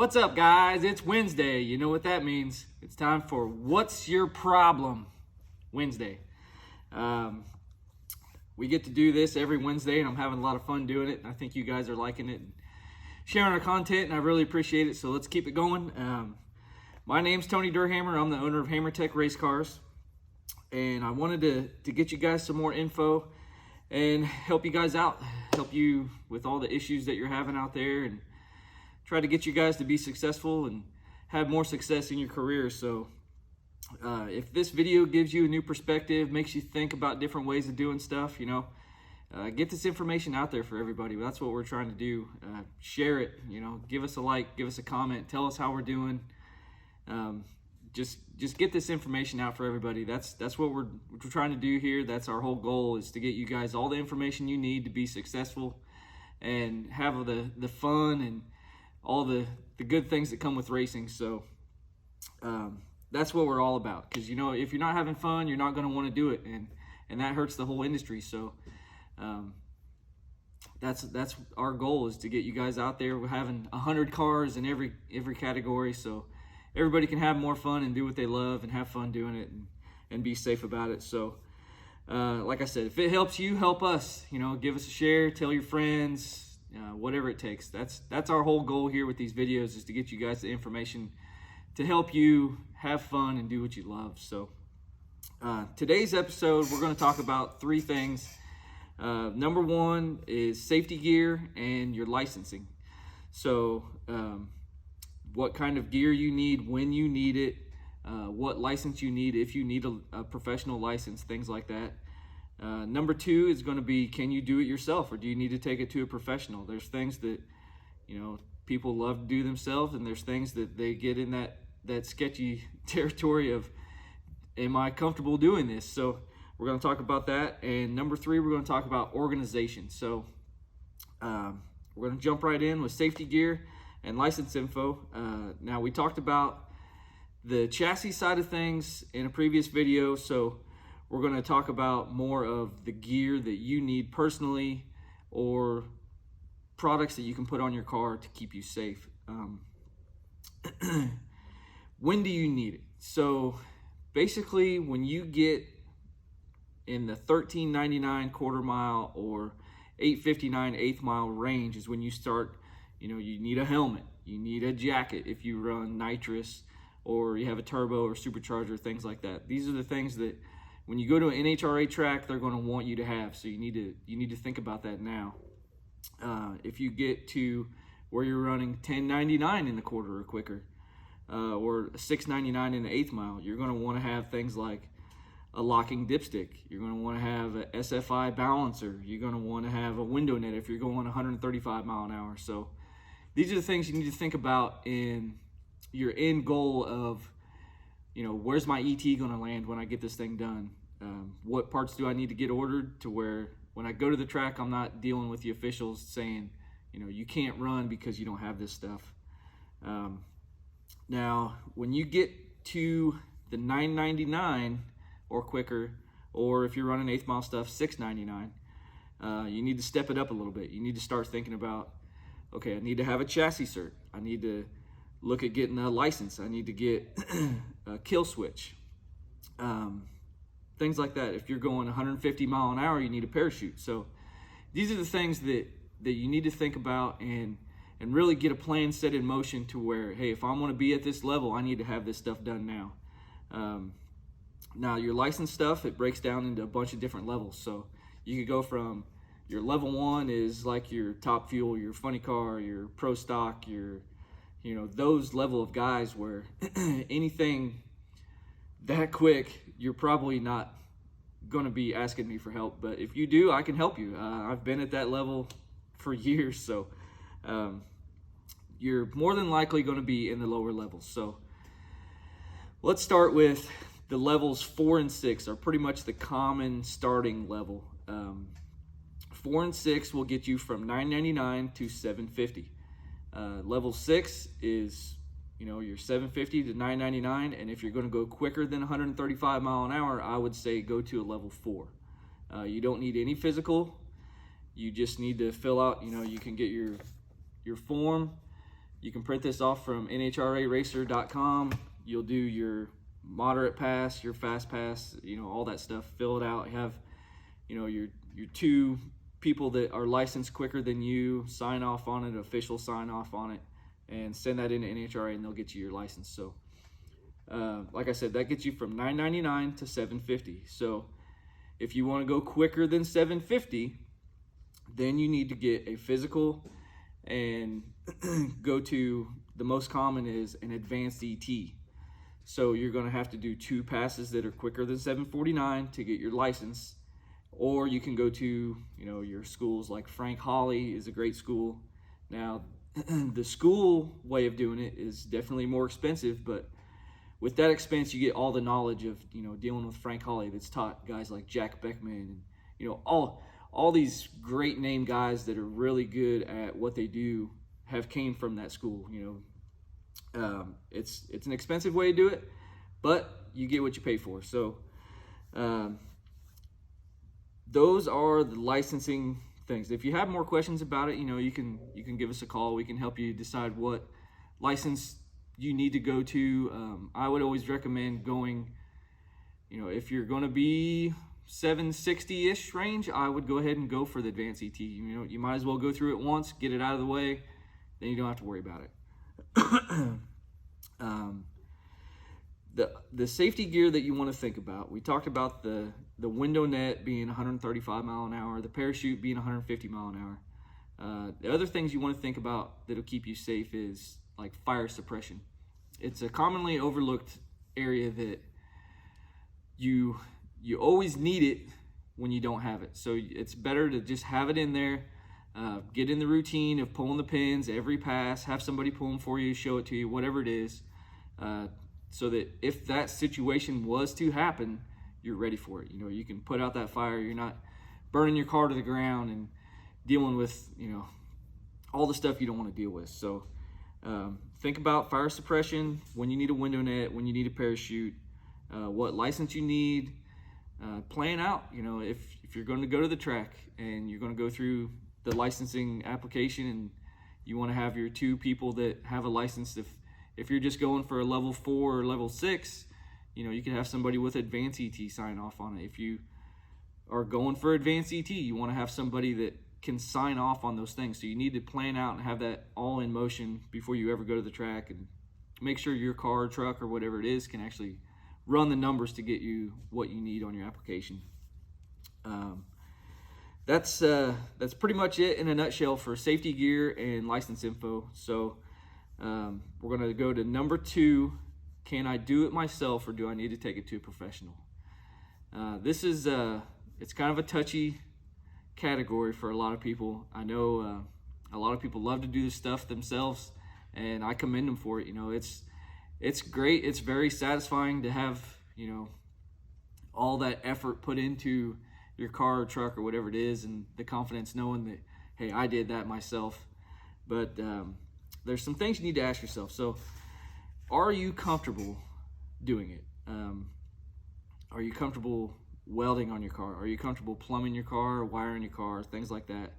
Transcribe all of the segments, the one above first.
What's up, guys? It's Wednesday. You know what that means. It's time for What's Your Problem Wednesday. We get to do this every Wednesday, and I'm having a lot of fun doing it. I think you guys are liking it and sharing our content, and I really appreciate it, so let's keep it going. My name's Tony Durhammer. I'm the owner of Hammer Tech Racecars, and I wanted to get you guys some more info and help you guys out, help you with all the issues that you're having out there, and try to get you guys to be successful and have more success in your career. So if this video gives you a new perspective, makes you think about different ways of doing stuff, get this information out there for everybody. That's what we're trying to do. Share it, give us a like, give us a comment, tell us how we're doing. Just get this information out for everybody. That's what we're trying to do here. That's our whole goal, is to get you guys all the information you need to be successful and have the fun and all the good things that come with racing. So that's what we're all about, because if you're not having fun, you're not going to want to do it, and that hurts the whole industry. So that's our goal, is to get you guys out there. We're having 100 cars in every category, so everybody can have more fun and do what they love and have fun doing it and be safe about it. So like I said, if it helps you, help us. Give us a share, tell your friends, whatever it takes. That's our whole goal here with these videos, is to get you guys the information to help you have fun and do what you love. So today's episode, we're going to talk about three things. Number one is safety gear and your licensing. So what kind of gear you need, when you need it, what license you need, if you need a professional license, things like that. Number two is going to be, can you do it yourself, or do you need to take it to a professional? There's things that people love to do themselves, and there's things that they get in that sketchy territory of, am I comfortable doing this? So we're going to talk about that. And number three, we're going to talk about organization. So we're going to jump right in with safety gear and license info. Now, we talked about the chassis side of things in a previous video, so we're going to talk about more of the gear that you need personally, or products that you can put on your car to keep you safe. When do you need it? So basically, when you get in the 1399 quarter mile or 859 eighth mile range is when you start, you need a helmet, you need a jacket if you run nitrous, or you have a turbo or supercharger, things like that. These are the things that when you go to an NHRA track, they're going to want you to have. So you need to think about that now. If you get to where you're running 1099 in the quarter or quicker, or 699 in the eighth mile, you're going to want to have things like a locking dipstick. You're going to want to have a SFI balancer. You're going to want to have a window net if you're going 135 mile an hour. So these are the things you need to think about in your end goal of, where's my ET going to land when I get this thing done? What parts do I need to get ordered to where when I go to the track, I'm not dealing with the officials saying, you can't run because you don't have this stuff. Now, when you get to the 999 or quicker, or if you're running eighth mile stuff, 699, you need to step it up a little bit. You need to start thinking about, okay, I need to have a chassis cert. I need to look at getting a license. I need to get a kill switch. Things like that. If you're going 150 mile an hour, you need a parachute. So these are the things that you need to think about and really get a plan set in motion to where, hey, if I want to be at this level, I need to have this stuff done now. Now, your license stuff, it breaks down into a bunch of different levels. So you could go from your level one is like your top fuel, your funny car, your pro stock, your those level of guys where anything that quick, you're probably not going to be asking me for help. But if you do, I can help you. I've been at that level for years. So you're more than likely going to be in the lower levels. So let's start with the levels 4 and 6 are pretty much the common starting level. 4 and 6 will get you from 999 to 750. Level 6 is your 750 to 999, and if you're going to go quicker than 135 mile an hour, I would say go to a level 4. You don't need any physical. You just need to fill out, you can get your form. You can print this off from nhraracer.com. You'll do your moderate pass, your fast pass, all that stuff. Fill it out. Have, your 2 people that are licensed quicker than you sign off on it, official sign off on it, and send that into NHRA, and they'll get you your license. So, like I said, that gets you from $9.99 to $7.50. So, if you want to go quicker than $7.50, then you need to get a physical and go to, the most common is an advanced ET. So you're going to have to do 2 passes that are quicker than $7.49 to get your license. Or you can go to, your schools like Frank Holly is a great school. Now, the school way of doing it is definitely more expensive, but with that expense, you get all the knowledge of, dealing with Frank Holly that's taught guys like Jack Beckman and, all these great name guys that are really good at what they do have came from that school. It's an expensive way to do it, but you get what you pay for. So those are the licensing things. If you have more questions about it, you can give us a call. We can help you decide what license you need to go to. I would always recommend going, if you're going to be 760-ish range, I would go ahead and go for the advanced ET. You might as well go through it once, get it out of the way, then you don't have to worry about it. The safety gear that you want to think about, we talked about the window net being 135 mile an hour, the parachute being 150 mile an hour. The other things you want to think about that'll keep you safe is like fire suppression. It's a commonly overlooked area that you always need it when you don't have it. So it's better to just have it in there, get in the routine of pulling the pins every pass, have somebody pull them for you, show it to you, whatever it is, so that if that situation was to happen, you're ready for it. You can put out that fire. You're not burning your car to the ground and dealing with, all the stuff you don't want to deal with. So think about fire suppression, when you need a window net, when you need a parachute, what license you need. Plan out, if you're going to go to the track and you're going to go through the licensing application and you want to have your 2 people that have a license. If you're just going for a level 4 or level 6, you can have somebody with advanced ET sign off on it. If you are going for advanced ET, you want to have somebody that can sign off on those things. So you need to plan out and have that all in motion before you ever go to the track, and make sure your car, truck, or whatever it is can actually run the numbers to get you what you need on your application. That's pretty much it in a nutshell for safety gear and license info. So we're going to go to number 2. Can I do it myself, or do I need to take it to a professional? This is it's kind of a touchy category for a lot of people. I know a lot of people love to do this stuff themselves, and I commend them for it. It's great. It's very satisfying to have, all that effort put into your car or truck or whatever it is, and the confidence knowing that, hey, I did that myself. But there's some things you need to ask yourself. So, are you comfortable doing it? Are you comfortable welding on your car? Are you comfortable plumbing your car, wiring your car, things like that?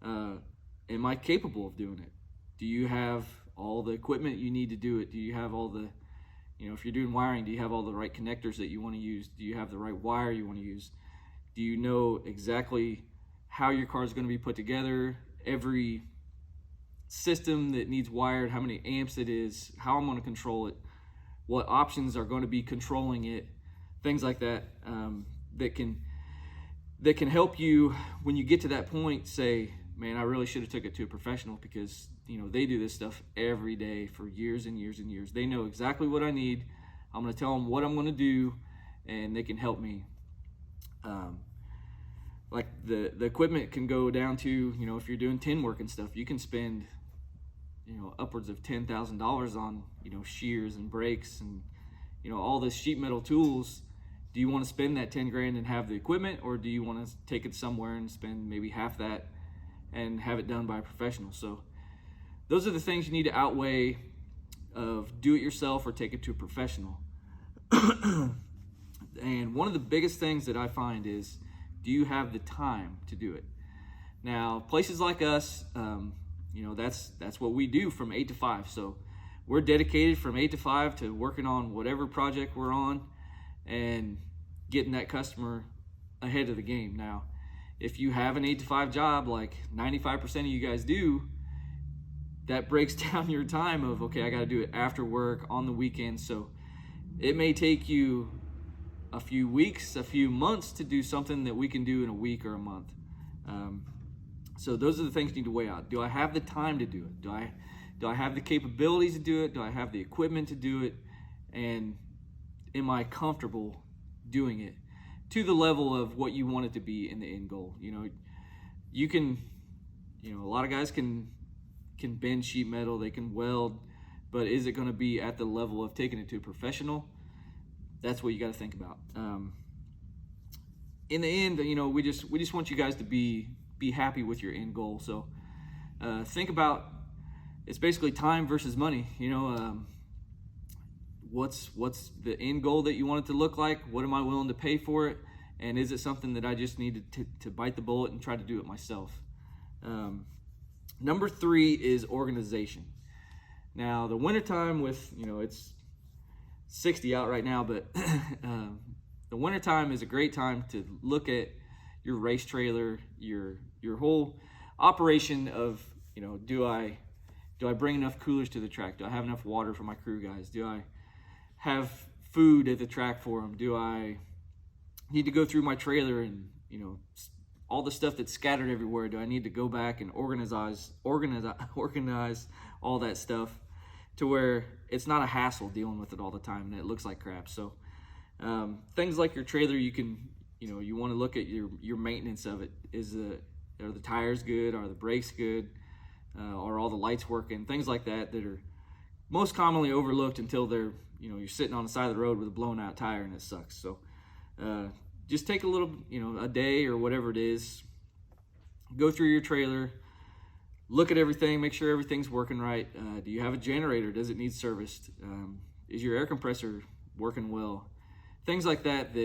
Am I capable of doing it? Do you have all the equipment you need to do it? Do you have all the, if you're doing wiring, do you have all the right connectors that you want to use? Do you have the right wire you want to use? Do you know exactly how your car is going to be put together? Every system that needs wired, how many amps it is, how I'm going to control it, what options are going to be controlling it, things like that, that can help you when you get to that point say, man, I really should have took it to a professional, because they do this stuff every day for years and years and years. They know exactly what I need. I'm going to tell them what I'm going to do, and they can help me. Like the equipment can go down to, if you're doing tin work and stuff, you can spend, upwards of $10,000 on, shears and brakes and, all this sheet metal tools. Do you want to spend that 10 grand and have the equipment, or do you want to take it somewhere and spend maybe half that and have it done by a professional? So those are the things you need to outweigh of do it yourself or take it to a professional. And one of the biggest things that I find is, do you have the time to do it? Now, places like us, that's what we do from 8 to 5. So we're dedicated from 8 to 5 to working on whatever project we're on and getting that customer ahead of the game. Now, if you have an 8 to 5 job like 95% of you guys do, that breaks down your time of, okay, I got to do it after work, on the weekends. So it may take you a few weeks, a few months to do something that we can do in a week or a month. So those are the things you need to weigh out. Do I have the time to do it? Do I have the capabilities to do it? Do I have the equipment to do it? And am I comfortable doing it to the level of what you want it to be in the end goal? You can, a lot of guys can bend sheet metal, they can weld, but is it going to be at the level of taking it to a professional? That's what you got to think about. In the end, we just want you guys to be happy with your end goal. So think about, it's basically time versus money. What's the end goal that you want it to look like? What am I willing to pay for it? And is it something that I just need to bite the bullet and try to do it myself? Number 3 is organization. Now, the wintertime it's 60 out right now, but the wintertime is a great time to look at your race trailer, your whole operation of, do I bring enough coolers to the track? Do I have enough water for my crew guys? Do I have food at the track for them? Do I need to go through my trailer and, all the stuff that's scattered everywhere? Do I need to go back and organize all that stuff to where it's not a hassle dealing with it all the time and it looks like crap? So things like your trailer, you can, you want to look at your maintenance of it. Are the tires good? Are the brakes good? Are all the lights working? Things like that are most commonly overlooked until they're, you're sitting on the side of the road with a blown out tire and it sucks. So just take a little, a day or whatever it is, go through your trailer, look at everything, make sure everything's working right. Do you have a generator? Does it need serviced? Is your air compressor working well? Things like that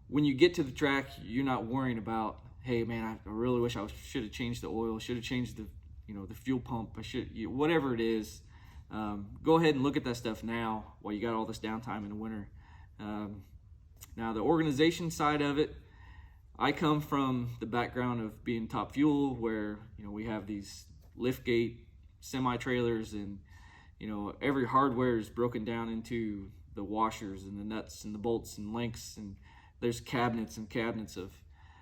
when you get to the track, you're not worrying about, hey man, I really wish I should have changed the oil, should have changed the fuel pump, whatever it is. Go ahead and look at that stuff now while you got all this downtime in the winter. Now, the organization side of it, I come from the background of being Top Fuel, where we have these liftgate semi-trailers, and every hardware is broken down into the washers and the nuts and the bolts and links, and there's cabinets and cabinets of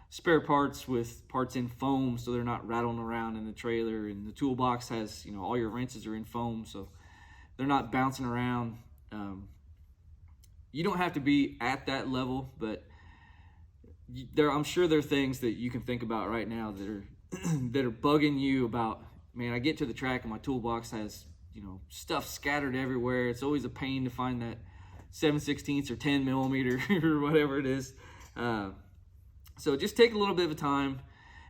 spare parts with parts in foam so they're not rattling around in the trailer, and the toolbox has all your wrenches are in foam so they're not bouncing around. You don't have to be at that level, but I'm sure there are things that you can think about right now that are bugging you about, man, I get to the track and my toolbox has stuff scattered everywhere. It's always a pain to find that 7/16 or 10 millimeter or whatever it is. So just take a little bit of time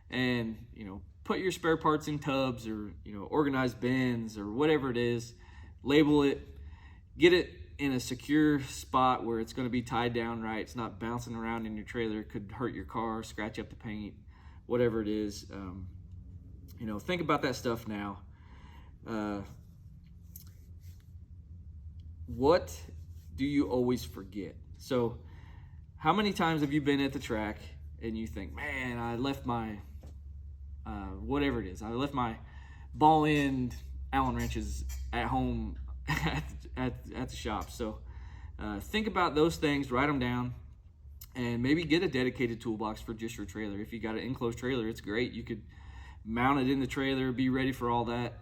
and put your spare parts in tubs or organize bins or whatever it is. Label it, get it in a secure spot where it's going to be tied down right. It's not bouncing around in your trailer. It could hurt your car, scratch up the paint, whatever it is. Think about that stuff now. What do you always forget? So how many times have you been at the track and you think, man, I left my whatever it is, I left my ball end Allen wrenches at home at the shop? So think about those things, write them down, and maybe get a dedicated toolbox for just your trailer. If you got an enclosed trailer, it's great. You could mount it in the trailer, be ready for all that.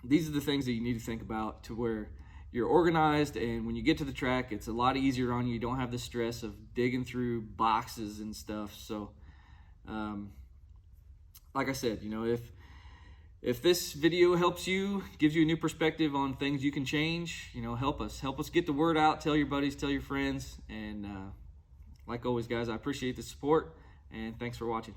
These are the things that you need to think about to where you're organized, and when you get to the track, it's a lot easier on you. You don't have the stress of digging through boxes and stuff. So like I said, if this video helps you, gives you a new perspective on things you can change, help us get the word out. Tell your buddies, tell your friends, and like always, guys, I appreciate the support, and thanks for watching.